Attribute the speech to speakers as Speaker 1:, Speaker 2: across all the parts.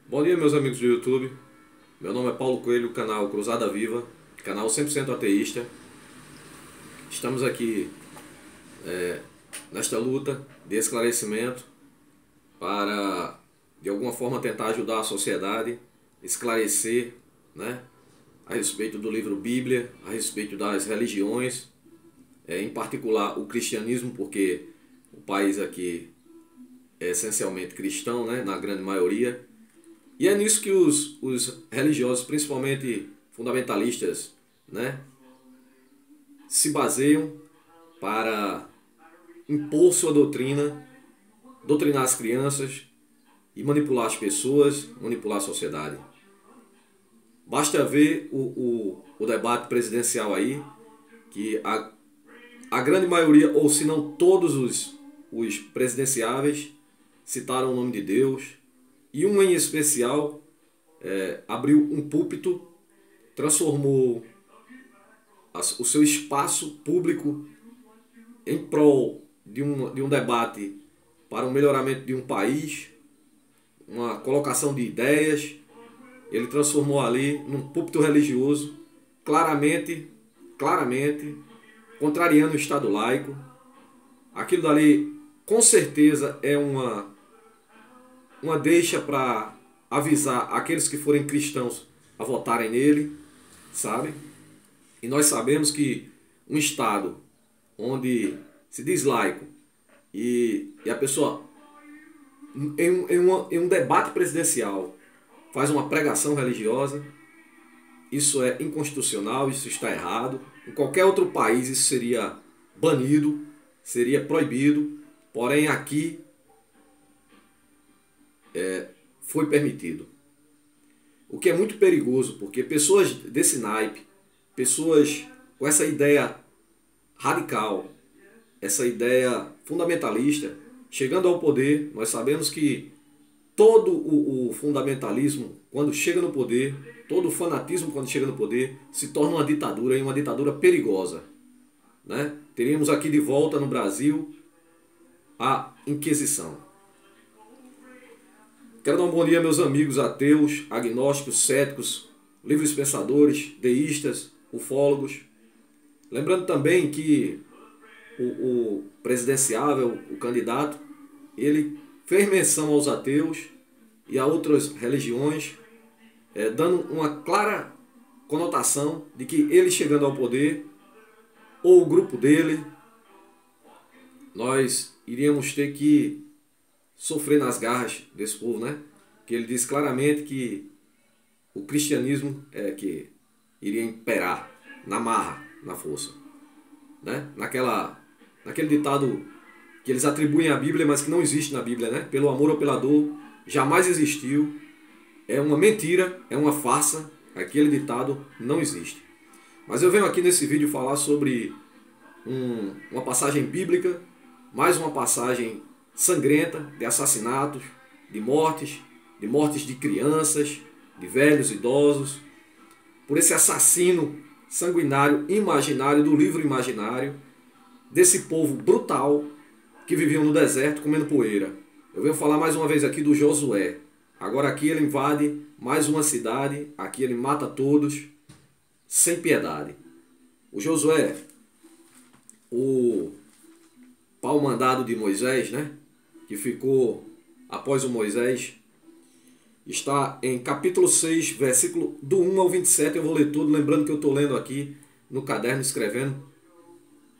Speaker 1: Bom dia, meus amigos do YouTube. Meu nome é Paulo Coelho, canal Cruzada Viva, canal 100% ateísta. Estamos aqui nesta luta de esclarecimento para, de alguma forma, tentar ajudar a sociedade, esclarecer, né, a respeito do livro Bíblia, a respeito das religiões, em particular o cristianismo, porque o país aqui é essencialmente cristão, né, na grande maioria. E é nisso que os religiosos, principalmente fundamentalistas, né, se baseiam para impor sua doutrina, doutrinar as crianças e manipular as pessoas, manipular a sociedade. Basta ver o debate presidencial aí, que a grande maioria, ou se não todos os presidenciáveis, citaram o nome de Deus. E um em especial abriu um púlpito, transformou o seu espaço público em prol de um debate para o melhoramento de um país, uma colocação de ideias. Ele transformou ali num púlpito religioso, claramente contrariando o Estado laico. Aquilo dali, com certeza, é uma deixa para avisar aqueles que forem cristãos a votarem nele, sabe? E nós sabemos que um Estado onde se diz laico e a pessoa, em um debate presidencial, faz uma pregação religiosa, isso é inconstitucional, isso está errado. Em qualquer outro país isso seria banido, seria proibido, porém aqui foi permitido. O que é muito perigoso, porque pessoas desse naipe, pessoas com essa ideia radical, essa ideia fundamentalista, chegando ao poder, nós sabemos que todo o fundamentalismo, quando chega no poder, todo o fanatismo, quando chega no poder, se torna uma ditadura, e uma ditadura perigosa, né? Teríamos aqui de volta no Brasil a Inquisição. Quero dar um bom dia, meus amigos ateus, agnósticos, céticos, livres pensadores, deístas, ufólogos. Lembrando também que o presidenciável, o candidato, ele fez menção aos ateus e a outras religiões, dando uma clara conotação de que ele chegando ao poder, ou o grupo dele, nós iríamos ter que sofrer nas garras desse povo, né? Que ele diz claramente que o cristianismo é que iria imperar na marra, na força, né? Naquele ditado que eles atribuem à Bíblia, mas que não existe na Bíblia, né? Pelo amor ou pela dor, jamais existiu. É uma mentira, é uma farsa. Aquele ditado não existe. Mas eu venho aqui nesse vídeo falar sobre uma passagem bíblica, mais uma passagem sangrenta de assassinatos, de mortes de crianças, de velhos, idosos, por esse assassino sanguinário imaginário do livro imaginário, desse povo brutal que viviam no deserto comendo poeira. Eu venho falar mais uma vez aqui do Josué. Agora aqui ele invade mais uma cidade, aqui ele mata todos, sem piedade. O Josué, o pau mandado de Moisés, né? Que ficou após o Moisés, está em capítulo 6, versículo do 1 ao 27, eu vou ler tudo, lembrando que eu estou lendo aqui no caderno, escrevendo,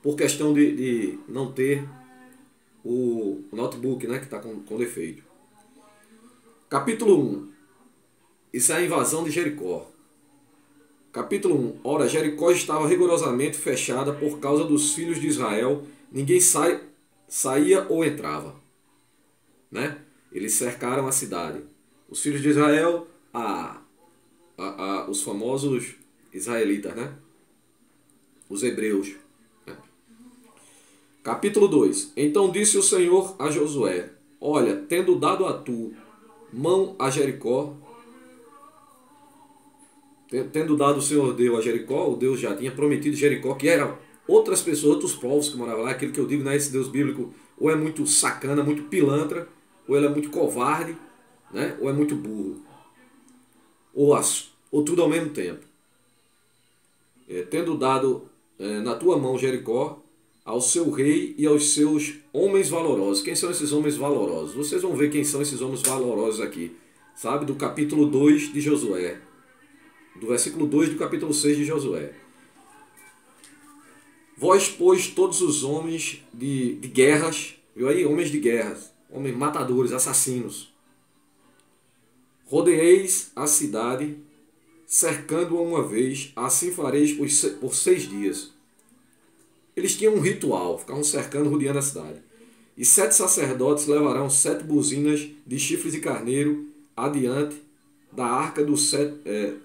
Speaker 1: por questão de não ter o notebook, né, que está com defeito. Capítulo 1, isso é a invasão de Jericó. Capítulo 1, ora, Jericó estava rigorosamente fechada por causa dos filhos de Israel, ninguém saía ou entrava, né? Eles cercaram a cidade. Os filhos de Israel, os famosos israelitas, né? Os hebreus. Né? Capítulo 2. Então disse o Senhor a Josué: olha, tendo dado a tu mão a Jericó, tendo dado o Senhor Deus a Jericó, o Deus já tinha prometido Jericó, que eram outras pessoas, outros povos que moravam lá. Aquele que eu digo, né, esse Deus bíblico, ou é muito sacana, muito pilantra, ou ele é muito covarde, né, ou é muito burro. ou tudo ao mesmo tempo. Tendo dado na tua mão Jericó, ao seu rei e aos seus homens valorosos. Quem são esses homens valorosos? Vocês vão ver quem são esses homens valorosos aqui. Sabe? Do capítulo 2 de Josué. Do versículo 2 do capítulo 6 de Josué. Vós, pois, todos os homens de guerras, viu aí? Homens de guerras, homens matadores, assassinos. Rodeeis a cidade, cercando-a uma vez, assim fareis por 6 dias. Eles tinham um ritual, ficavam cercando, rodeando a cidade. E 7 sacerdotes levarão 7 buzinas de chifres de carneiro adiante da arca do Senhor.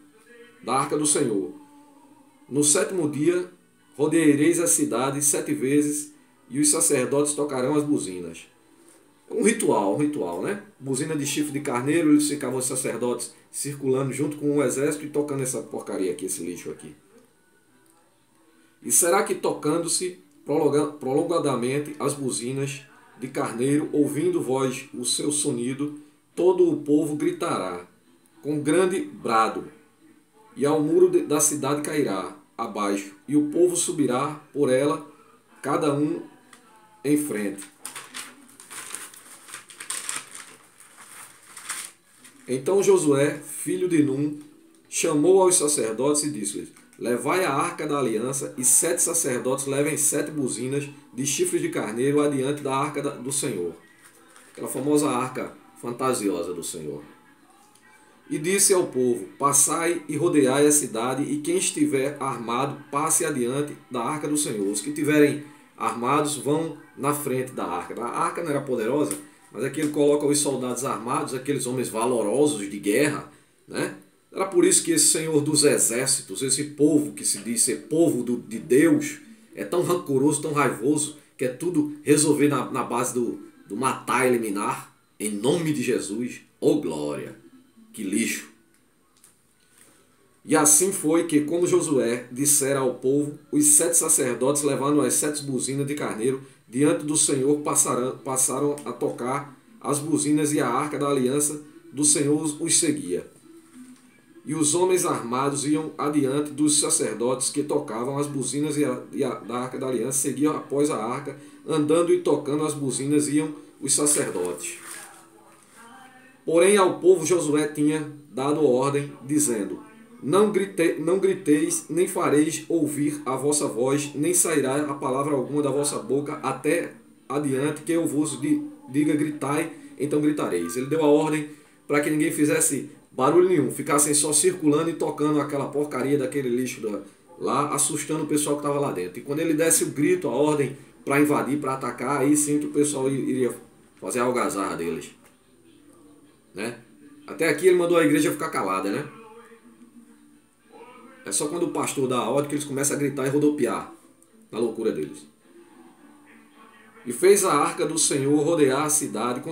Speaker 1: No 7º dia, rodeareis a cidade 7 vezes, e os sacerdotes tocarão as buzinas. Um ritual, né? Buzina de chifre de carneiro, eles ficavam, os sacerdotes, circulando junto com o exército e tocando essa porcaria aqui, esse lixo aqui. E será que tocando-se prolongadamente as buzinas de carneiro, ouvindo voz o seu sonido, todo o povo gritará com grande brado, e ao muro da cidade cairá abaixo, e o povo subirá por ela, cada um em frente. Então Josué, filho de Num, chamou aos sacerdotes e disse-lhes: levai a arca da aliança, e 7 sacerdotes levem 7 buzinas de chifres de carneiro adiante da arca do Senhor. Aquela famosa arca fantasiosa do Senhor. E disse ao povo: passai e rodeai a cidade, e quem estiver armado passe adiante da arca do Senhor. Os que estiverem armados vão na frente da arca. A arca não era poderosa, mas aqui ele coloca os soldados armados, aqueles homens valorosos de guerra, né? Era por isso que esse Senhor dos exércitos, esse povo que se diz ser povo de Deus, é tão rancoroso, tão raivoso, que é tudo resolver na base do matar e eliminar, em nome de Jesus. Oh glória! Que lixo! E assim foi que, como Josué dissera ao povo, os 7 sacerdotes, levando as 7 buzinas de carneiro, diante do Senhor passaram a tocar as buzinas, e a arca da aliança do Senhor os seguia. E os homens armados iam adiante dos sacerdotes que tocavam as buzinas, da arca da aliança seguiam após a arca, andando e tocando as buzinas iam os sacerdotes. Porém ao povo Josué tinha dado ordem, dizendo: não griteis, nem fareis ouvir a vossa voz, nem sairá a palavra alguma da vossa boca, até adiante que eu vos diga gritai, então gritareis. Ele deu a ordem para que ninguém fizesse barulho nenhum, ficassem só circulando e tocando aquela porcaria daquele lixo lá, assustando o pessoal que estava lá dentro. E quando ele desse o grito, a ordem para invadir, para atacar, aí sim que o pessoal iria fazer a algazarra deles. Né? Até aqui ele mandou a igreja ficar calada, né? É só quando o pastor dá a ordem que eles começam a gritar e rodopiar, na loucura deles. E fez a arca do Senhor rodear a cidade,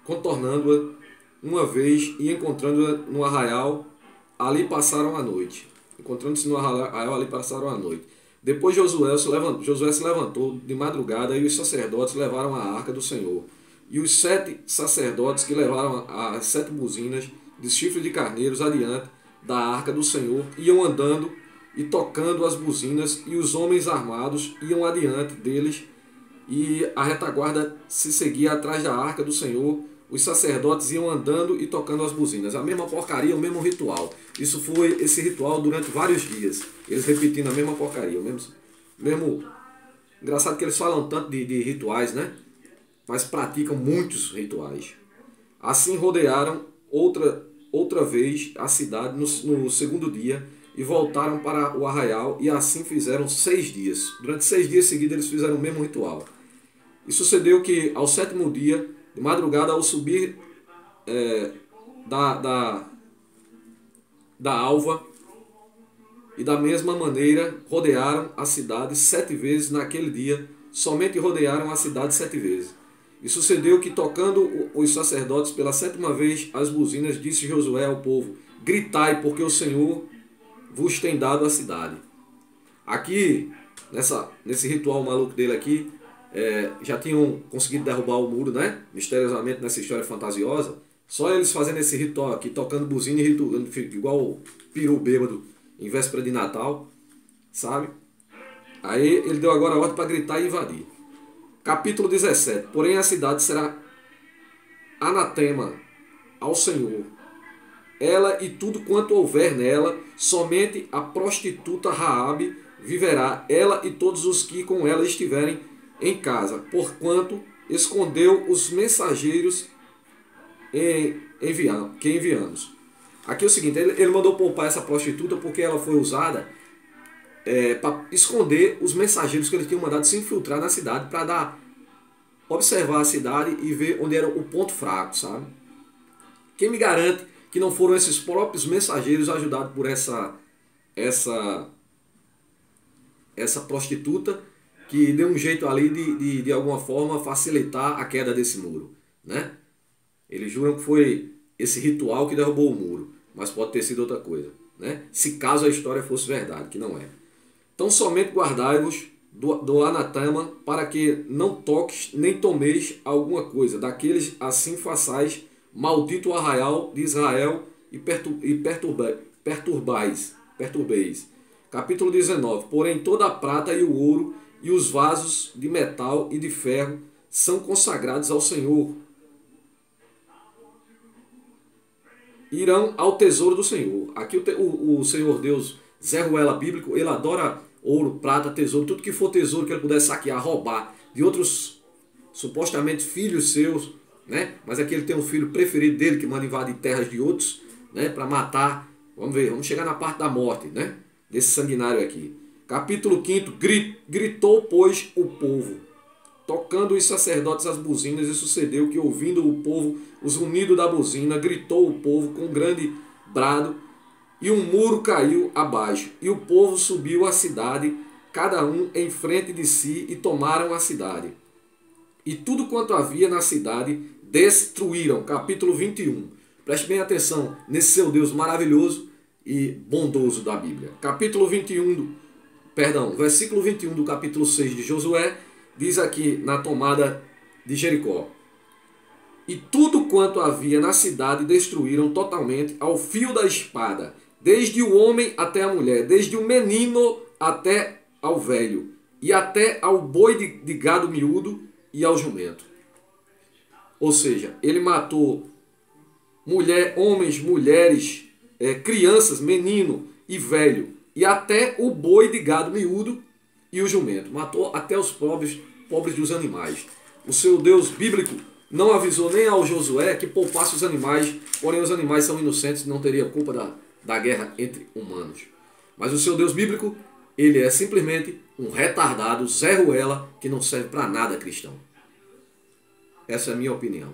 Speaker 1: contornando-a uma vez, e encontrando-a no arraial, ali passaram a noite. Encontrando-se no arraial, ali passaram a noite. Depois Josué se levantou de madrugada, e os sacerdotes levaram a arca do Senhor. E os 7 sacerdotes que levaram as 7 buzinas de chifre de carneiros adiante da arca do Senhor iam andando e tocando as buzinas, e os homens armados iam adiante deles, e a retaguarda se seguia atrás da arca do Senhor. Os sacerdotes iam andando e tocando as buzinas. A mesma porcaria, o mesmo ritual. Isso foi esse ritual durante vários dias. Eles repetindo a mesma porcaria. Mesmo. Engraçado que eles falam tanto de rituais, né? Mas praticam muitos rituais. Assim rodearam outra vez a cidade no 2º dia, e voltaram para o arraial, e assim fizeram 6 dias. Durante 6 dias seguidos eles fizeram o mesmo ritual. E sucedeu que ao 7º dia, de madrugada, ao subir da alva, e da mesma maneira rodearam a cidade 7 vezes naquele dia, somente rodearam a cidade 7 vezes. E sucedeu que, tocando os sacerdotes pela 7ª vez as buzinas, disse Josué ao povo: gritai, porque o Senhor vos tem dado a cidade. Aqui, nesse ritual maluco dele aqui, já tinham conseguido derrubar o muro, né? Misteriosamente, nessa história fantasiosa. Só eles fazendo esse ritual aqui, tocando buzina e ritual, igual peru bêbado em véspera de Natal, sabe? Aí ele deu agora a ordem para gritar e invadir. Capítulo 17. Porém a cidade será anatema ao Senhor, ela e tudo quanto houver nela, somente a prostituta Raabe viverá, ela e todos os que com ela estiverem em casa, porquanto escondeu os mensageiros que enviamos. Aqui é o seguinte, ele mandou poupar essa prostituta porque ela foi usada para esconder os mensageiros que eles tinham mandado se infiltrar na cidade para observar a cidade e ver onde era o ponto fraco, sabe? Quem me garante que não foram esses próprios mensageiros ajudados por essa prostituta que deu um jeito ali de alguma forma facilitar a queda desse muro, né? Eles juram que foi esse ritual que derrubou o muro, mas pode ter sido outra coisa, né? Se caso a história fosse verdade, que não é. Então somente guardai-vos do anatema, para que não toques nem tomeis alguma coisa daqueles, assim façais maldito o arraial de Israel e perturbeis. Capítulo 19. Porém toda a prata e o ouro e os vasos de metal e de ferro são consagrados ao Senhor. Irão ao tesouro do Senhor. Aqui o Senhor Deus, Zé Ruela bíblico, ele adora ouro, prata, tesouro, tudo que for tesouro que ele puder saquear, roubar de outros supostamente filhos seus, né? Mas aqui ele tem um filho preferido dele que manda invadir terras de outros, né? Para matar. Vamos ver, vamos chegar na parte da morte, né? Desse sanguinário aqui. Capítulo 5. Gritou, pois, o povo, tocando os sacerdotes as buzinas, e sucedeu que, ouvindo o povo os ruídos da buzina, gritou o povo com grande brado, e um muro caiu abaixo, e o povo subiu à cidade, cada um em frente de si, e tomaram a cidade. E tudo quanto havia na cidade destruíram. Capítulo 21. Preste bem atenção nesse seu Deus maravilhoso e bondoso da Bíblia. Versículo 21 do capítulo 6 de Josué, diz aqui na tomada de Jericó. E tudo quanto havia na cidade destruíram totalmente ao fio da espada, desde o homem até a mulher, desde o menino até ao velho, e até ao boi de gado miúdo e ao jumento. Ou seja, ele matou homens, mulheres, crianças, menino e velho, e até o boi de gado miúdo e o jumento. Matou até os pobres dos animais. O seu Deus bíblico não avisou nem ao Josué que poupasse os animais, porém os animais são inocentes e não teria culpa da guerra entre humanos. Mas o seu Deus bíblico, ele é simplesmente um retardado, Zé Ruela, que não serve para nada cristão. Essa é a minha opinião.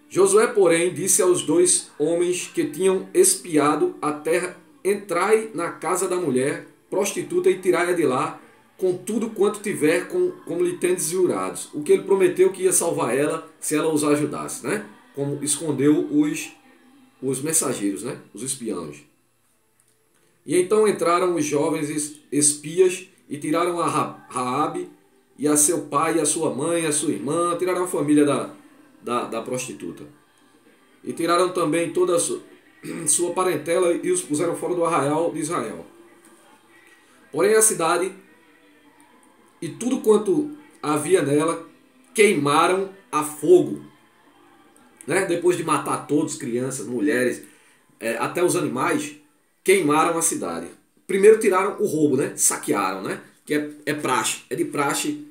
Speaker 1: Josué, porém, disse aos 2 homens que tinham espiado a terra: entrai na casa da mulher prostituta e tirai-a de lá, com tudo quanto tiver, como lhe tendes jurados. O que ele prometeu que ia salvar ela se ela os ajudasse, né? Como escondeu os mensageiros, né? Os espiões. E então entraram os jovens espias e tiraram a Raabe e a seu pai, a sua mãe, a sua irmã, tiraram a família da prostituta. E tiraram também toda a sua parentela e os puseram fora do arraial de Israel. Porém a cidade e tudo quanto havia nela queimaram a fogo, né? Depois de matar todos, crianças, mulheres, até os animais, queimaram a cidade. Primeiro tiraram o roubo, né? Saquearam, né? Que é praxe, é de praxe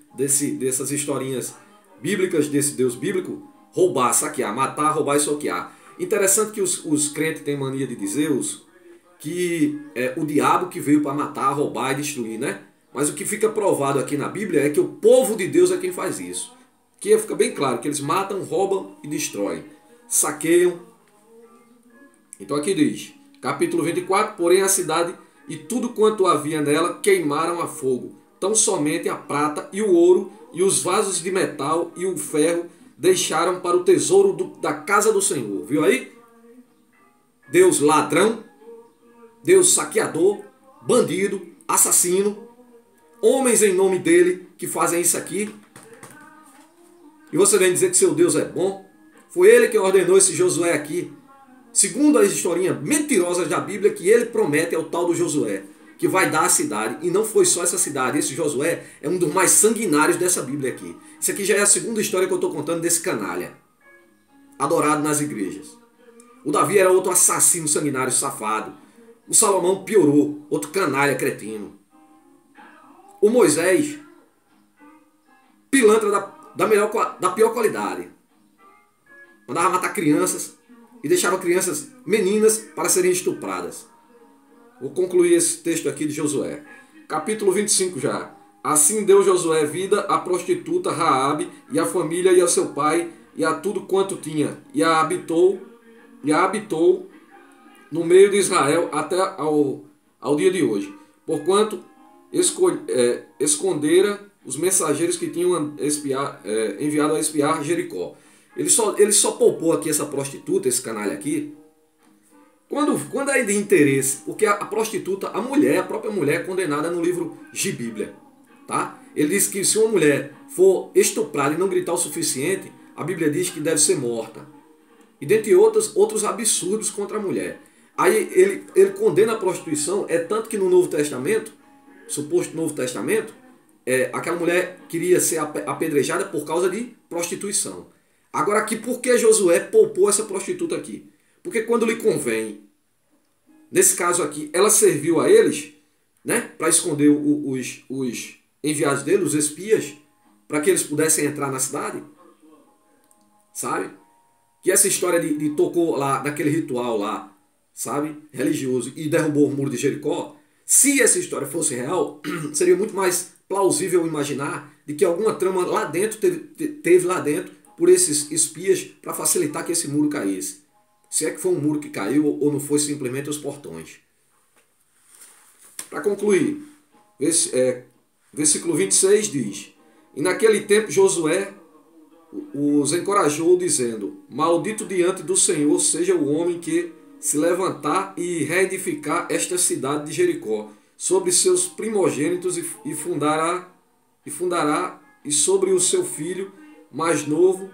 Speaker 1: dessas historinhas bíblicas, desse Deus bíblico: roubar, saquear, matar, roubar e saquear. Interessante que os crentes têm mania de dizer que é o diabo que veio para matar, roubar e destruir, né? Mas o que fica provado aqui na Bíblia é que o povo de Deus é quem faz isso. Que fica bem claro que eles matam, roubam e destroem, saqueiam. Então aqui diz, capítulo 24, porém a cidade e tudo quanto havia nela queimaram a fogo. Tão somente a prata e o ouro e os vasos de metal e o ferro deixaram para o tesouro da casa do Senhor. Viu aí? Deus ladrão, Deus saqueador, bandido, assassino, homens em nome dele que fazem isso aqui. E você vem dizer que seu Deus é bom? Foi ele que ordenou esse Josué aqui. Segundo as historinhas mentirosas da Bíblia, que ele promete ao tal do Josué, que vai dar a cidade. E não foi só essa cidade. Esse Josué é um dos mais sanguinários dessa Bíblia aqui. Isso aqui já é a segunda história que eu estou contando desse canalha, adorado nas igrejas. O Davi era outro assassino sanguinário, safado. O Salomão piorou, outro canalha cretino. O Moisés, pilantra da pior qualidade. Mandava matar crianças e deixava crianças meninas para serem estupradas. Vou concluir esse texto aqui de Josué. Capítulo 25 já. Assim deu Josué vida à prostituta Raabe e à família e ao seu pai e a tudo quanto tinha. E a habitou no meio de Israel até ao dia de hoje. Porquanto escondera os mensageiros que tinham enviado a espiar Jericó. Ele só poupou aqui essa prostituta, esse canalha aqui, quando é de interesse, porque a prostituta, a própria mulher é condenada no livro de Bíblia. Tá? Ele diz que se uma mulher for estuprada e não gritar o suficiente, a Bíblia diz que deve ser morta. E dentre outros absurdos contra a mulher. Aí ele condena a prostituição, é tanto que no Novo Testamento, suposto Novo Testamento, aquela mulher queria ser apedrejada por causa de prostituição. Agora aqui, por que Josué poupou essa prostituta aqui? Porque quando lhe convém, nesse caso aqui, ela serviu a eles, né, para esconder os enviados dele, os espias, para que eles pudessem entrar na cidade. Sabe? Que essa história de tocou lá, daquele ritual lá, sabe, religioso, e derrubou o muro de Jericó, se essa história fosse real, seria muito mais plausível imaginar de que alguma trama lá dentro teve lá dentro por esses espias para facilitar que esse muro caísse. Se é que foi um muro que caiu ou não foi simplesmente os portões. Para concluir, versículo 26 diz: E naquele tempo Josué os encorajou, dizendo: Maldito diante do Senhor seja o homem que se levantar e reedificar esta cidade de Jericó sobre seus primogênitos e fundará, e sobre o seu filho mais novo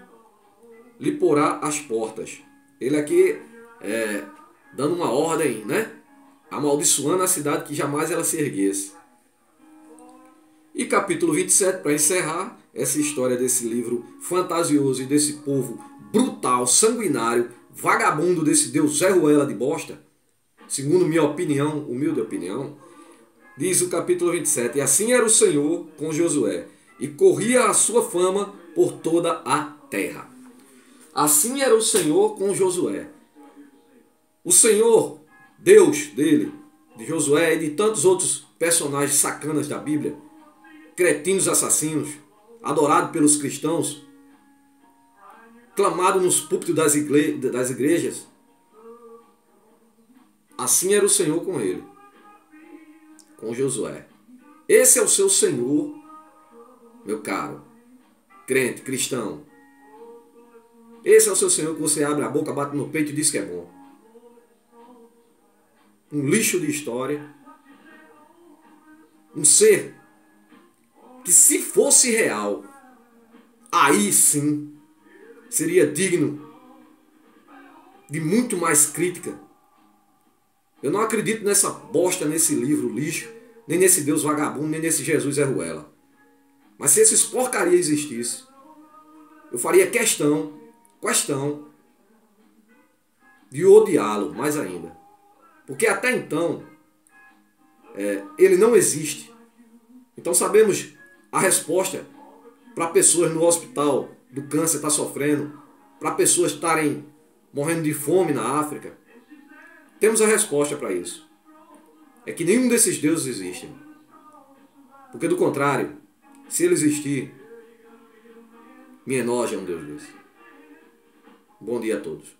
Speaker 1: lhe porá as portas. Ele aqui dando uma ordem, né? Amaldiçoando a cidade que jamais ela se erguesse. E capítulo 27, para encerrar essa história desse livro fantasioso e desse povo brutal, sanguinário, vagabundo, desse Deus Zé Ruela de bosta, segundo minha opinião, humilde opinião, diz o capítulo 27, E assim era o Senhor com Josué, e corria a sua fama por toda a terra. Assim era o Senhor com Josué. O Senhor, Deus dele, de Josué e de tantos outros personagens sacanas da Bíblia, cretinos assassinos, adorado pelos cristãos, clamado nos púlpitos das igrejas. Assim era o Senhor com ele, com Josué. Esse é o seu Senhor, meu caro, crente, cristão. Esse é o seu Senhor que você abre a boca, bate no peito e diz que é bom. Um lixo de história. Um ser que, se fosse real, aí sim seria digno de muito mais crítica. Eu não acredito nessa bosta, nesse livro lixo, nem nesse Deus vagabundo, nem nesse Jesus Zé Ruela. Mas se esses porcaria existissem, eu faria questão de odiá-lo mais ainda. Porque até então, ele não existe. Então sabemos a resposta para pessoas no hospital do câncer estar sofrendo, para pessoas estarem morrendo de fome na África. Temos a resposta para isso. É que nenhum desses deuses existe. Porque do contrário, se ele existir, me enoja um Deus desse. Bom dia a todos.